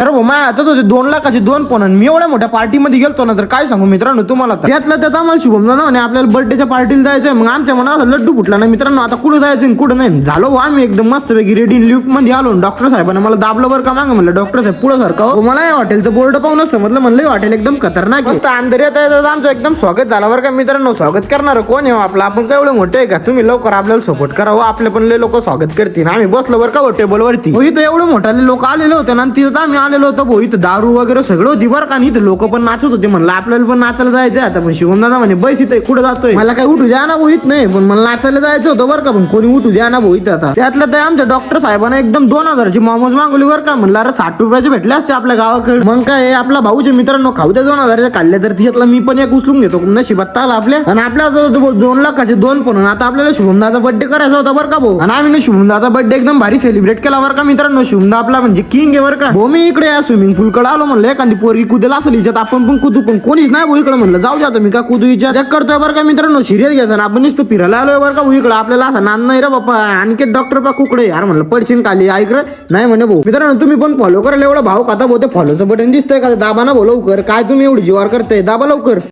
तर माझ्या हातात होते 2 लाखाचे 2 फोन आणि मी एवढ्या मोठ्या पार्टीमध्ये गेलतो ना तर काय सांगू मित्रांनो तुम्हाला त्यातलं त्यात आम्हाला शुभम दादा म्हणे आपल्याला बर्थडेच्या पार्टीला जायचंय मग आमच्या मनात लड्डू फुटला ना मित्रांनो आता कुठं जायचं कुठं नाही झालो आम्ही एकदम मस्तपैकी रेडी लिफ्ट मध्ये आलो डॉक्टर साहेबांना मला दाबलं बरं का मागं म्हणलं डॉक्टर साहेब पुढे सारखं मला या हॉटेलचं बोर्ड पाहूनच समजलं म्हणलं हॉटेल एकदम खतरनाक आहे अंदर येत आमचं एकदम स्वागत झालं बरं का मित्रांनो स्वागत करणार कोण आहे आपलं आपण काय एवढं मोठे आहे का तुम्ही लवकर आपल्याला सपोर्ट करावं आपले पण लोक स्वागत करतील आम्ही बसलो बरं का टेबल वरती इथं एवढे मोठाले लोक आलेले होते ना तिथं आम्ही आलेलो होतो इथं दारू वगैरे सगळं होती बरं का इथं लोक पण नाचत होते म्हणलं आपल्याला पण नाचायला जायचं आता पण शिवम दादा म्हणे बस इथे कुठं जातोय मला काही उठू द्या ना भोईत नाही पण मला नाचायला जायचं होतं बरं का पण कोणी उठू द्या ना भोईत आता त्यातलं ते आमच्या डॉक्टर साहेबांना एकदम 2000ची मोमोज मागवली बरं का म्हणलं अरे 60 रुपयाचे भेटले असते आपल्या गावाकडे मग काय आपला भाऊचे मित्रांनो खाऊ द्या 2000चे खाल्ले तर तिच्यातला मी पण एक उचलून घेतो नशिबात आला आपल्या आणि आपल्या 2 लाखाचे 2 फोन आता आपल्याला शुभमदाचा बर्थडे करायचा होता बरं का भाऊ आणि आम्ही शुभमदाचा बर्थडे एकदम भारी सेलिब्रेट केला बरं का मित्रांनो शुभमदा आपला म्हणजे किंग आहे बरं का भाऊ मी इकडे या स्विमिंग पूल कडे आलो म्हणलं एखादी पोरगी कुदेला असेल हिच्यात आपण पण कुदू पण कोणीच नाही भाऊ इकडे म्हणलं जाऊ द्या मी का कुदू हिच्या चेक करतोय बरं का मित्रांनो सिरियस घ्यायचा ना आपण नुसतं फिरायला आलोय बरं का भाऊ इकडे आपल्याला असा नाद नाही रे बाप्पा आणखी डॉक्टर पा कुकडे यार म्हणलं पडशील खाली ऐक रे नाही म्हणे भाऊ मित्रांनो तुम्ही पण फॉलो करायला एवढं भाऊ खाता भाऊ ते फॉलोचं बटन दिसतंय का दाबा ना भाऊ लवकर काय तुम्ही एवढी जीवार करताय दाबा लवकर